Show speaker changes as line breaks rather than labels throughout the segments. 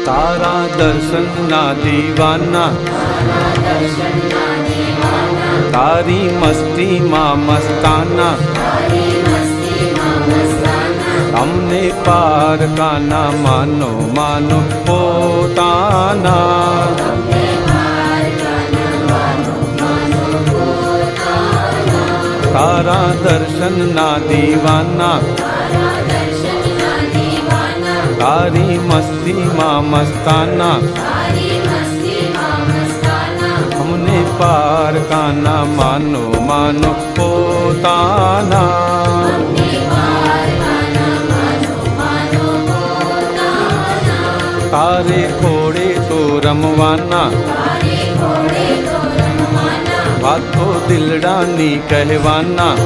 તારા દર્શનના દીવાના, તારી મસ્તીમાં મસ્તાના, અમને પારકાના માનો માનો પોતાના. તારા દર્શનના દીવાના, તારી મસ્તીમાં મસ્તાના, અમને પારકાના માનો માનો પોતાના. તારે ઘોડે તો રમવાના, વાતો દિલડાની કહેવાના,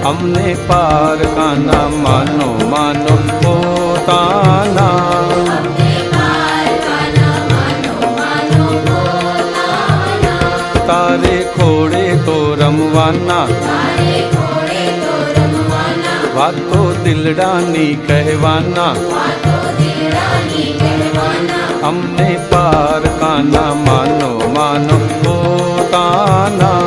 અમને પારકાના માનો માનો પોતાના. તારે ઘોડે તો રમવાના, વાતો દિલડાની કહેવાના, અમને પારકાના માનો માનો પોતાના.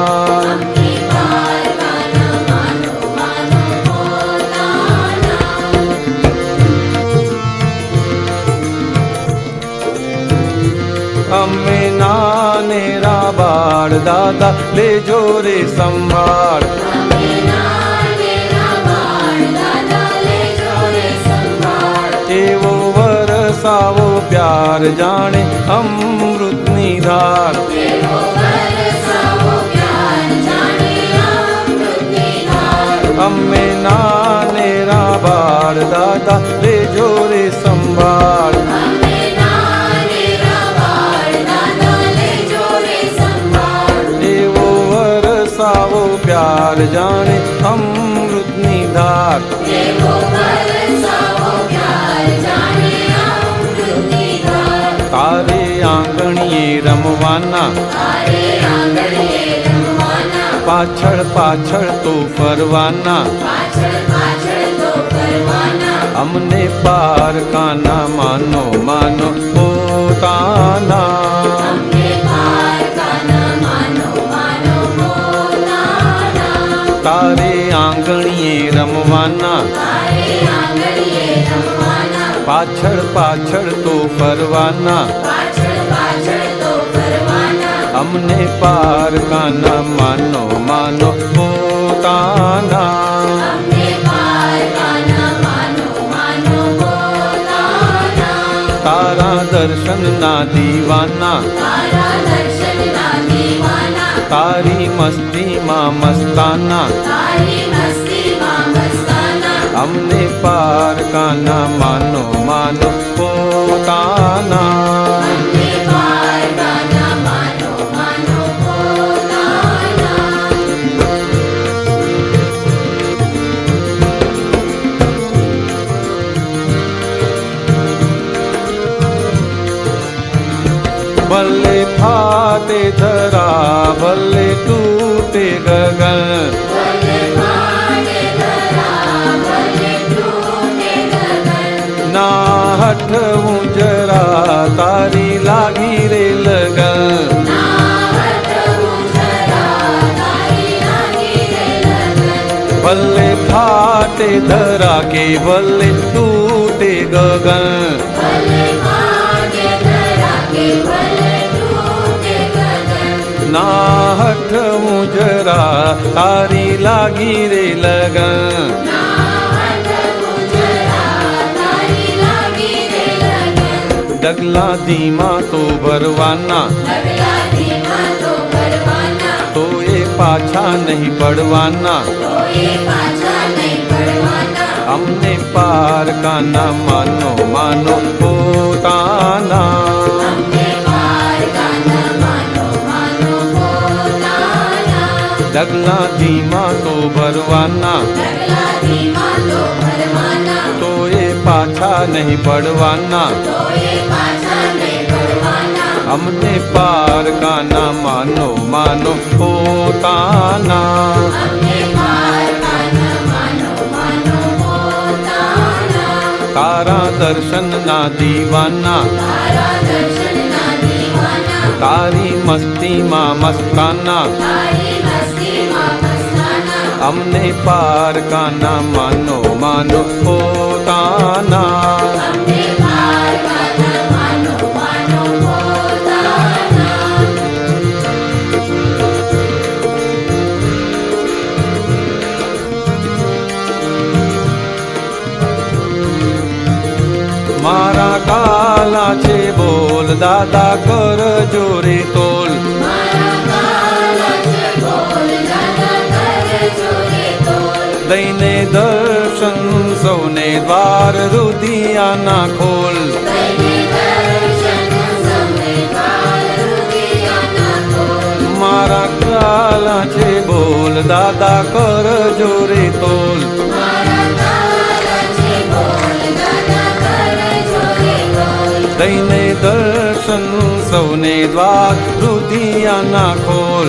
અમે નાનેરા બાળ દાદા લેજો રે સંભાળ, એવો વરસાવો પ્યાર જાણે અમૃતની ધાર. અમે નાનેરા બાળ દાદા લેજો રે સંભાળ, એવો વરસાવો પ્યાર જાણે અમૃતની ધાર. તારે આંગણીએ રમવાના, પાછળ પાછળ તો ફરવાના, અમને પારકાના માનો માનો પોતાના. તારે આંગણીએ રમવાના, પાછળ પાછળ તો ફરવાના, અમને પારકાના માનો માનો પોતાના. તારા દર્શનના દીવાના, તારી મસ્તીમાં મસ્તાના, અમને પારકાના માનો માનો પોતાના. ભલે ફાટે ધરા, ભલે તૂટે ગગન, ના હઠવું જરા તારી લાગી રે લગન. ભલે ફાટે ધરા કે ભલે તૂટે ગગન, ના હઠવું જરા તારી લાગી રે લગન. ડગલા ધીમા તો ભરવાના, તો એ પાછા નહીં પડવાના, અમને પારકાના માનો માનો પોતાના. ડગલા ધીમા તો ભરવાના, તો એ પાછા નહીં પડવાના, અમને પારકાના માનો માનો પોતાના. તારા દર્શનના દીવાના
તારા દર્શનના દીવાના
તારી મસ્તીમાં મસ્તાના
તારી મસ્તીમાં મસ્તાના
અમને પારકાના માનો માનો પોતાના
અમને પારકાના માનો માનો પોતાના
મારા કાલા છે બોલ દાદા કર જોરે તોલ
મારા કાલા છે બોલ દાદા કરજો રે તોલ
દઈને દર્શન સૌને દ્વાર રુદિયાના ખોલ
દઈને દર્શન સૌને દ્વાર રુદિયાના ખોલ
મારા કાલા છે બોલ દાદા કર જોરે તોલ
મારા કાલા છે બોલ દાદા કરજો રે તોલ
દઈને દર્શન સૌને દ્વાર રુદિયાના ખોલ